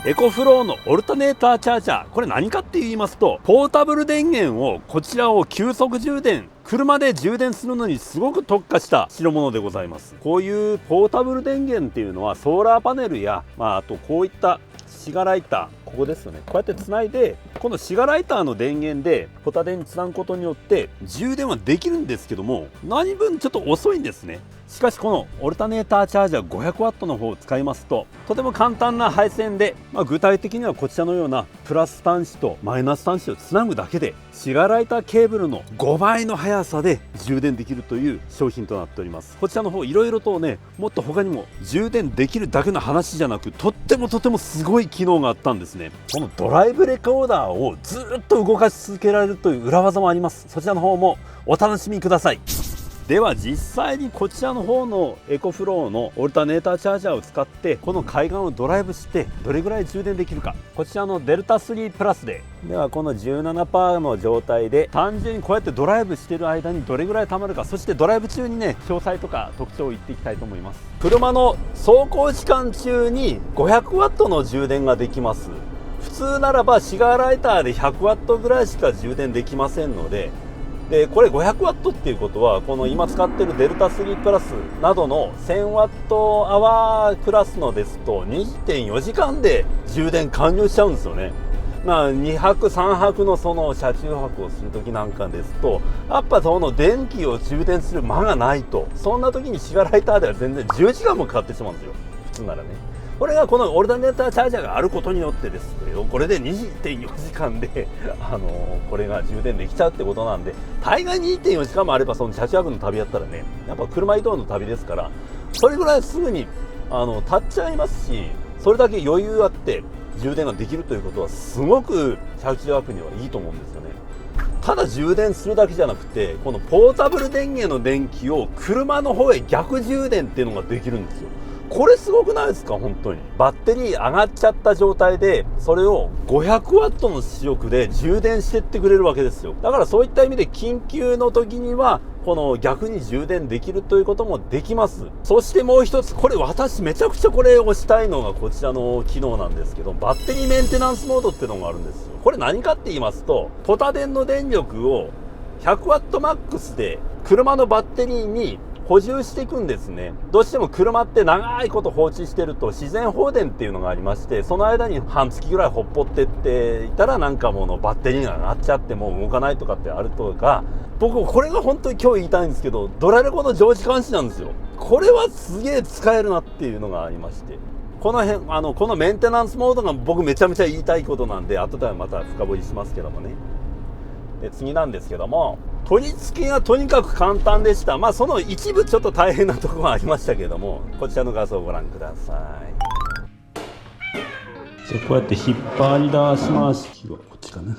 エコフローのオルタネーターチャージャー、これ何かって言いますと、ポータブル電源をこちらを急速充電、車で充電するのにすごく特化した代物でございます。こういうポータブル電源っていうのはソーラーパネルや、あとこういったシガライター、ここですよね、こうやってつないで、このシガライターの電源でポタ電につなぐことによって充電はできるんですけども、何分ちょっと遅いんですね。しかしこのオルタネーターチャージャー 500W の方を使いますと、とても簡単な配線で、具体的にはこちらのようなプラス端子とマイナス端子をつなぐだけでシガライターケーブルの5倍の速さで充電できるという商品となっております。こちらの方いろいろとね、もっと他にも充電できるだけの話じゃなく、とってもすごい機能があったんですね。このドライブレコーダーをずっと動かし続けられるという裏技もあります。そちらの方もお楽しみください。では実際にこちらの方のエコフローのオルタネーターチャージャーを使ってこの海岸をドライブしてどれぐらい充電できるか、こちらのデルタ3プラスではこの 17% の状態で単純にこうやってドライブしている間にどれぐらい貯まるか、そしてドライブ中にね、詳細とか特徴を言っていきたいと思います。車の走行時間中に 500W の充電ができます。普通ならばシガーライターで 100W ぐらいしか充電できませんので、これ 500W っていうことは、この今使ってるデルタ3プラスなどの 1000Wh クラスのですと 2.4 時間で充電完了しちゃうんですよね。2泊3泊のその車中泊をする時なんかですと、やっぱその電気を充電する間がないと、そんな時にシガーライターでは全然10時間もかかってしまうんですよ、普通ならね。これがこのオルタネーターチャージャーがあることによってですけど、これで 2.4 時間でこれが充電できちゃうってことなんで、大概 2.4 時間もあればその車中泊の旅やったらね、やっぱ車移動の旅ですから、それぐらいすぐに経っちゃいますし、それだけ余裕あって充電ができるということはすごく車中泊にはいいと思うんですよね。ただ充電するだけじゃなくて、このポータブル電源の電気を車の方へ逆充電っていうのができるんですよ。これすごくないですか。本当にバッテリー上がっちゃった状態でそれを 500W の出力で充電してってくれるわけですよ。だからそういった意味で緊急の時にはこの逆に充電できるということもできます。そしてもう一つ、これ私めちゃくちゃこれ押したいのがこちらの機能なんですけど、バッテリーメンテナンスモードっていうのがあるんですよ。これ何かって言いますと、ポタ電の電力を 100W マックスで車のバッテリーに補充していくんですね。どうしても車って長いこと放置してると自然放電っていうのがありまして、その間に半月ぐらいほっぽってっていたらなんかものバッテリーが上がっちゃってもう動かないとかってあるとか、僕これが本当に今日言いたいんですけど、ドラレコの常時監視なんですよ。これはすげえ使えるなっていうのがありまして、この辺このメンテナンスモードが僕めちゃめちゃ言いたいことなんで、後でまた深掘りしますけどもね。で次なんですけども、取り付けがとにかく簡単でした。その一部ちょっと大変なところがありましたけども、こちらの画像をご覧ください。じゃあこうやって引っ張り出しまし、こっちかな。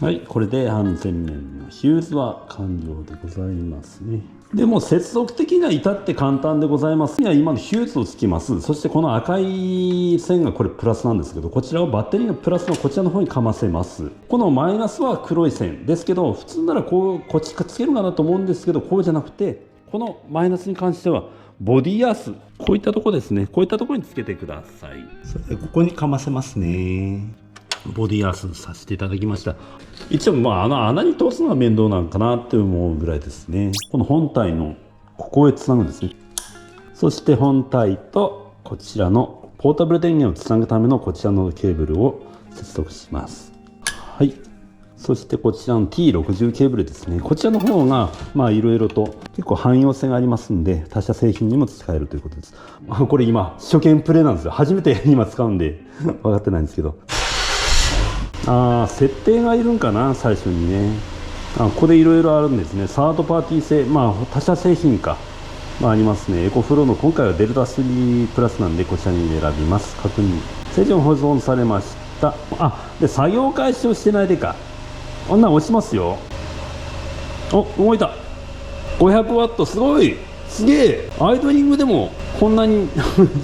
はい、これで安全面のヒューズは完了でございますね。でも接続的には至って簡単でございます。今のヒューズをつきます。そしてこの赤い線がこれプラスなんですけど、こちらをバッテリーのプラスのこちらの方にかませます。このマイナスは黒い線ですけど、普通ならこっちかつけるかなと思うんですけど、こうじゃなくて、このマイナスに関してはボディアース、こういったところですね、こういったところにつけてください。それでここにかませますね。ボディアースさせていただきました。一応穴に通すのが面倒なんかなって思うぐらいですね。この本体のここへつなぐんですね。そして本体とこちらのポータブル電源をつなぐためのこちらのケーブルを接続します。はい。そしてこちらの T60 ケーブルですね。こちらの方がいろいろと結構汎用性がありますんで、他社製品にも使えるということです。これ今初見プレイなんですよ。初めて今使うんで分かってないんですけど。設定がいるんかな、最初にね。ここでいろいろあるんですね。サードパーティー製、他社製品か、ありますね。エコフローの今回はデルタ3プラスなんで、こちらに選びます。確認。正常保存されました。で作業開始をしてないでか。こんなん押しますよ。動いた。500W、すごい、すげえ。アイドリングでもこんなに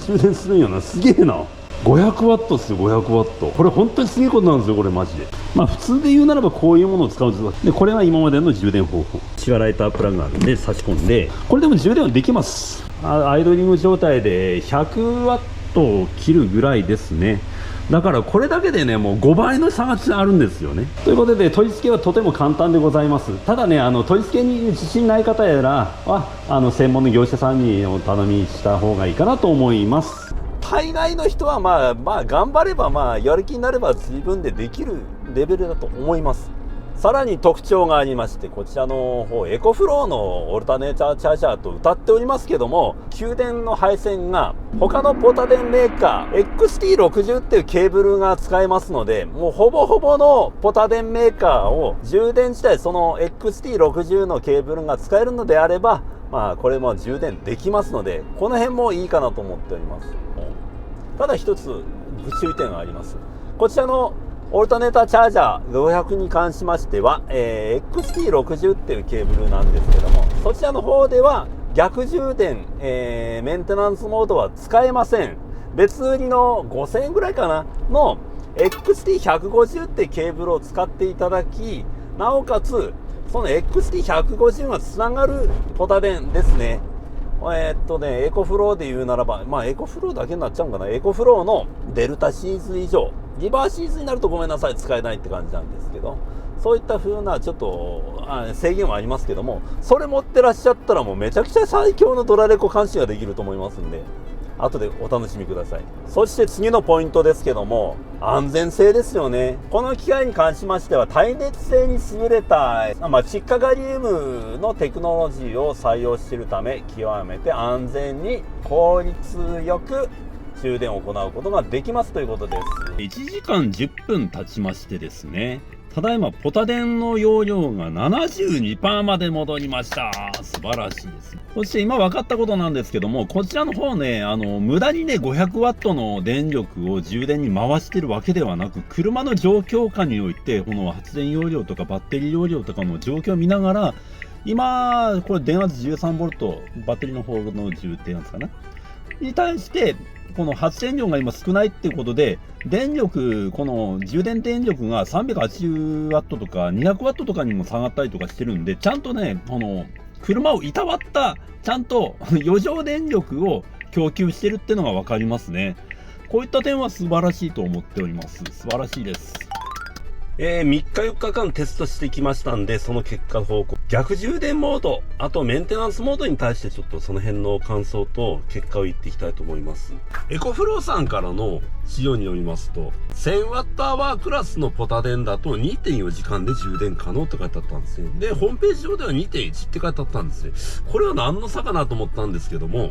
充電するんやな。すげえな。500W ですよ。500W。これ本当にすげえことなんですよ、これマジで。普通で言うならばこういうものを使うんです。でこれが今までの充電方法。シガライタープラグがあるんで差し込んで、これでも充電はできます。アイドリング状態で 100W トを切るぐらいですね。だからこれだけでね、もう5倍の差があるんですよね。ということで取り付けはとても簡単でございます。ただね、取り付けに自信ない方やらは専門の業者さんにお頼みした方がいいかなと思います。大概の人はまあ頑張ればやる気になれば自分でできるレベルだと思います。さらに特徴がありまして、こちらの方エコフローのオルタネーターチャージャーと謳っておりますけども、給電の配線が他のポタ電メーカー XT60 っていうケーブルが使えますので、もうほぼほぼのポタ電メーカーを充電自体その XT60 のケーブルが使えるのであれば、これも充電できますので、この辺もいいかなと思っております。ただ一つ注意点があります。こちらのオルタネーターチャージャー500に関しましては、XT60 っていうケーブルなんですけども、そちらの方では逆充電、メンテナンスモードは使えません。別売りの5000円ぐらいかなの XT150 ってケーブルを使っていただき、なおかつその XT150 がつながるポタ電ですね。エコフローで言うならば、エコフローだけになっちゃうんかな。エコフローのデルタシーズ以上、リバーシーズになるとごめんなさい、使えないって感じなんですけど、そういった風なちょっと制限はありますけども、それ持ってらっしゃったらもうめちゃくちゃ最強のドラレコ監視ができると思いますんで、後でお楽しみください。そして次のポイントですけども、安全性ですよね。この機械に関しましては耐熱性に優れた、窒化ガリウムのテクノロジーを採用しているため、極めて安全に効率よく充電を行うことができますということです。1時間10分経ちましてですね、ただいまポタ電の容量が 72% まで戻りました。素晴らしいです。そして今分かったことなんですけども、こちらの方ね、無駄にね 500W の電力を充電に回してるわけではなく、車の状況下においてこの発電容量とかバッテリー容量とかの状況を見ながら、今これ電圧 13V バッテリーの方の充電圧かなに対してこの発電量が今少ないっていうことで、電力、この充電電力が 380W とか 200W とかにも下がったりとかしてるんで、ちゃんとね、この車をいたわった、ちゃんと余剰電力を供給してるっていうのが分かりますね。こういった点は素晴らしいと思っております。素晴らしいです。3日4日間テストしてきましたんで、その結果報告。逆充電モード、あとメンテナンスモードに対してちょっとその辺の感想と結果を言っていきたいと思います。エコフローさんからの資料によりますと、1000Wh クラスのポタ電だと 2.4 時間で充電可能って書いてあったんですね。で、ホームページ上では 2.1 って書いてあったんですね。これは何の差かなと思ったんですけども、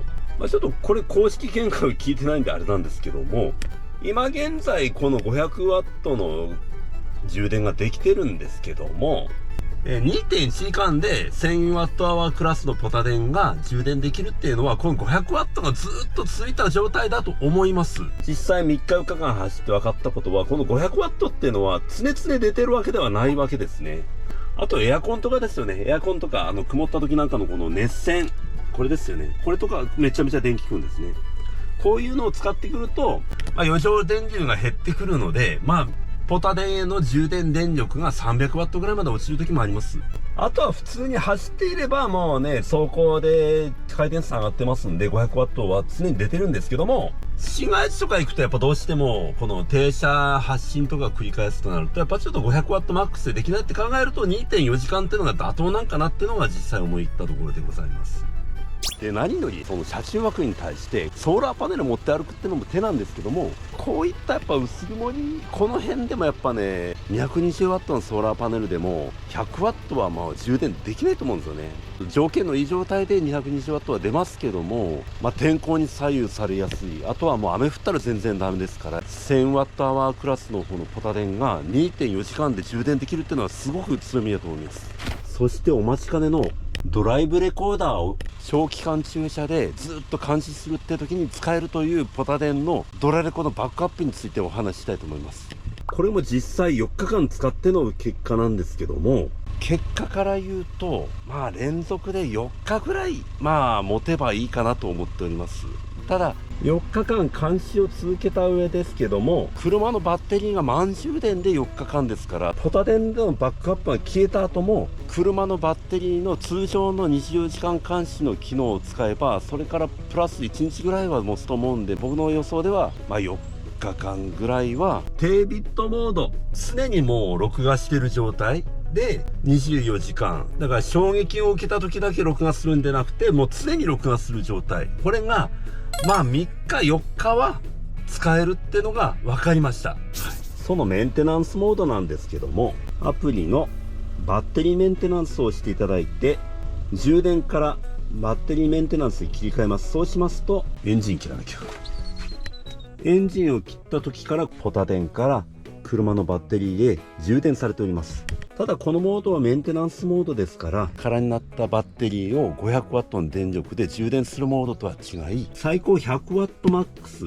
ちょっとこれ公式見解を聞いてないんであれなんですけども、今現在この 500W の充電ができてるんですけども、2.1 時間で 1000Wh クラスのポタ電が充電できるっていうのは、この 500W がずっと続いた状態だと思います。実際3日4日間走って分かったことは、この 500W っていうのは常々出てるわけではないわけですね。あとエアコンとかですよね。エアコンとか曇った時なんかのこの熱線、これですよね。これとかめちゃめちゃ電気食うんですね。こういうのを使ってくると、余剰電流が減ってくるので、ポタ電への充電電力が 300W ぐらいまで落ちる時もあります。あとは普通に走っていればもうね、走行で回転数上がってますんで 500W は常に出てるんですけども、市街地とか行くとやっぱどうしてもこの停車発進とか繰り返すとなると、やっぱちょっと 500W マックスでできないって考えると 2.4 時間っていうのが妥当なんかなっていうのが実際思い入ったところでございます。で、何よりその車中枠に対してソーラーパネル持って歩くっていうのも手なんですけども、こういったやっぱ薄曇り、この辺でもやっぱね 220W のソーラーパネルでも 100W は充電できないと思うんですよね。条件のいい状態で 220W は出ますけども、天候に左右されやすい、あとはもう雨降ったら全然ダメですから、 1000Wh クラスのこのポタ電が 2.4 時間で充電できるっていうのはすごく強みだと思います。そしてお待ちかねのドライブレコーダーを長期間駐車でずっと監視するって時に使えるというポタ電のドラレコのバックアップについてお話ししたいと思います。これも実際4日間使っての結果なんですけども、結果から言うと連続で4日ぐらい持てばいいかなと思っております。ただ4日間監視を続けた上ですけども、車のバッテリーが満充電で4日間ですから、ポタ電でのバックアップが消えた後も車のバッテリーの通常の24時間監視の機能を使えば、それからプラス1日ぐらいは持つと思うんで、僕の予想では4日間ぐらいは低ビットモード常にもう録画してる状態で24時間だから、衝撃を受けた時だけ録画するんでなくて、もう常に録画する状態、これが3日4日は使えるってのが分かりました。そのメンテナンスモードなんですけども、アプリのバッテリーメンテナンスをしていただいて、充電からバッテリーメンテナンスに切り替えます。そうしますと、エンジン切らなきゃ。エンジンを切った時からポタ電から車のバッテリーで充電されております。ただこのモードはメンテナンスモードですから、空になったバッテリーを 500W の電力で充電するモードとは違い、最高 100W マックス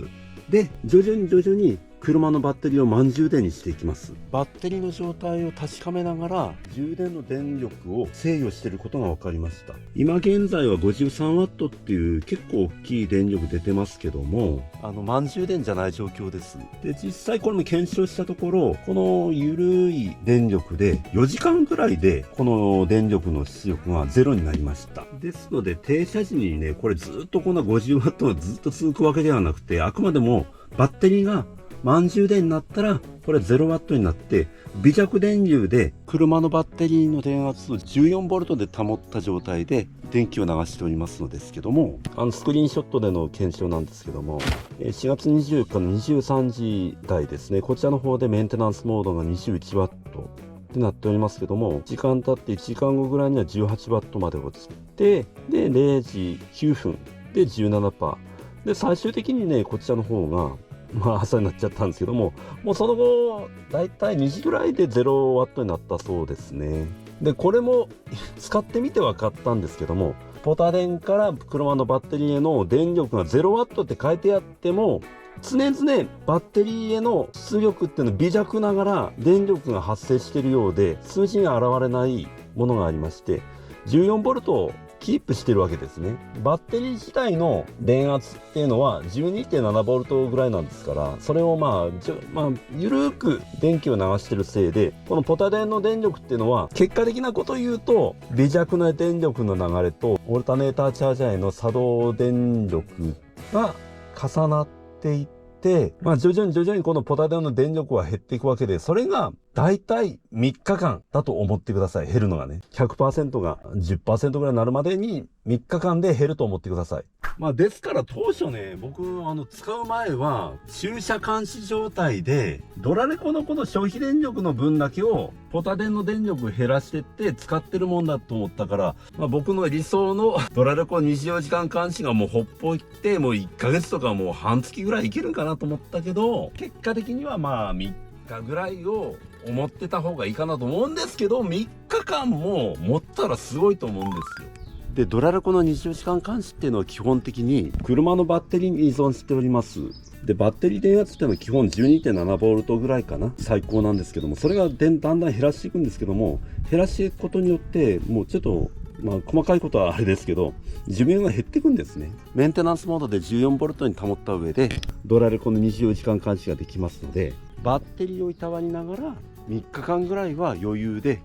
で徐々に車のバッテリーを満充電にしていきます。バッテリーの状態を確かめながら充電の電力を制御していることが分かりました。今現在は 53W っていう結構大きい電力出てますけども、満充電じゃない状況です。で、実際これも検証したところ、この緩い電力で4時間ぐらいでこの電力の出力がゼロになりました。ですので停車時にね、これずっとこんな 50W がずっと続くわけではなくて、あくまでもバッテリーが満充電になったらこれ 0W になって、微弱電流で車のバッテリーの電圧を 14V で保った状態で電気を流しておりますのですけども、スクリーンショットでの検証なんですけども、4月24日の23時台ですね、こちらの方でメンテナンスモードが 21W ってなっておりますけども、時間経って1時間後ぐらいには 18W まで落ちて、で0時9分で 17%で、最終的にねこちらの方が朝になっちゃったんですけども、もうその後だいたい2時ぐらいで 0W になったそうですね。でこれも使ってみて分かったんですけども、ポタ電から車のバッテリーへの電力が 0W って書いてあっても、常々バッテリーへの出力っていうのは微弱ながら電力が発生しているようで、数字に現れないものがありまして、14V をキープしてるわけですね。バッテリー自体の電圧っていうのは 12.7V ぐらいなんですから、それをゆるーく電気を流してるせいで、このポタ電の電力っていうのは結果的なことを言うと、微弱な電力の流れとオルタネーターチャージャーへの作動電力が重なっていって、徐々にこのポタ電の電力は減っていくわけで、それがだいたい3日間だと思ってください。減るのがね、 100% が 10% ぐらいになるまでに3日間で減ると思ってください。ですから当初ね、僕使う前は駐車監視状態でドラレコのこの消費電力の分だけをポタ電の電力を減らしてって使ってるもんだと思ったから、僕の理想のドラレコ24時間監視がもうほっぽいってもう1ヶ月とかもう半月ぐらいいけるかなと思ったけど、結果的には3日ぐらいを思ってた方がいいかなと思うんですけど、3日間も持ったらすごいと思うんですよ。でドラレコの24時間監視っていうのは基本的に車のバッテリーに依存しております。でバッテリー電圧っていうのは基本 12.7V ぐらいかな、最高なんですけども、それがだんだん減らしていくんですけども、減らしていくことによってもうちょっと細かいことはあれですけど、寿命が減っていくんですね。メンテナンスモードで 14V に保った上でドラレコの24時間監視ができますので、バッテリーをいたわりながら3日間ぐらいは余裕で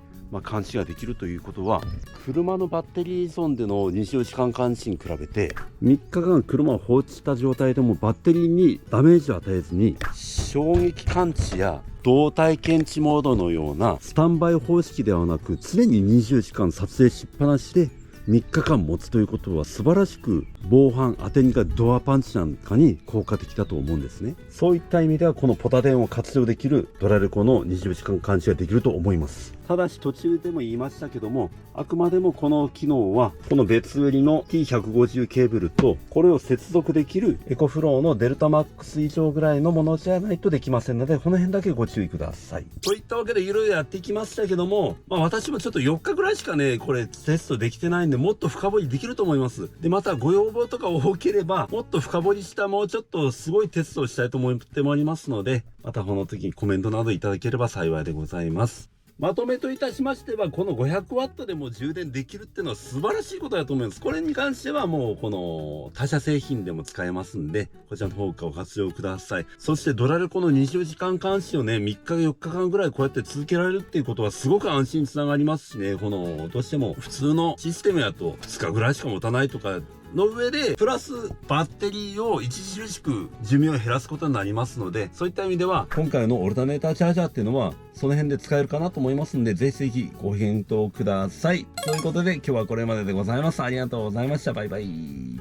監視ができるということは、車のバッテリー依存での24時間監視に比べて3日間車を放置した状態でもバッテリーにダメージを与えずに、衝撃感知や動体検知モードのようなスタンバイ方式ではなく、常に24時間撮影しっぱなしで3日間持つということは素晴らしく防犯、当てにかドアパンチなんかに効果的だと思うんですね。そういった意味ではこのポタ電を活用できるドラレコの24時間監視ができると思います。ただし途中でも言いましたけども、あくまでもこの機能はこの別売りの T150 ケーブルとこれを接続できるエコフローのデルタマックス以上ぐらいのものじゃないとできませんので、この辺だけご注意ください。といったわけでいろいろやってきましたけども、私もちょっと4日ぐらいしかねこれテストできてないんで、もっと深掘りできると思います。でまたご要望とか多ければもっと深掘りしたもうちょっとすごいテストをしたいと思っておりますので、またこの時にコメントなどいただければ幸いでございます。まとめといたしましては、この 500W でも充電できるっていうのは素晴らしいことだと思います。これに関してはもうこの他社製品でも使えますんで、こちらの方を活用ください。そしてドラレコの20時間監視をね、3日か4日間ぐらいこうやって続けられるっていうことはすごく安心につながりますしね、この、どうしても普通のシステムやと2日ぐらいしか持たないとか、の上で、プラスバッテリーを著しく寿命を減らすことになりますので、そういった意味では、今回のオルタネーターチャージャーっていうのは、その辺で使えるかなと思いますんで、ぜひぜひご検討ください。ということで、今日はこれまででございます。ありがとうございました。バイバイ。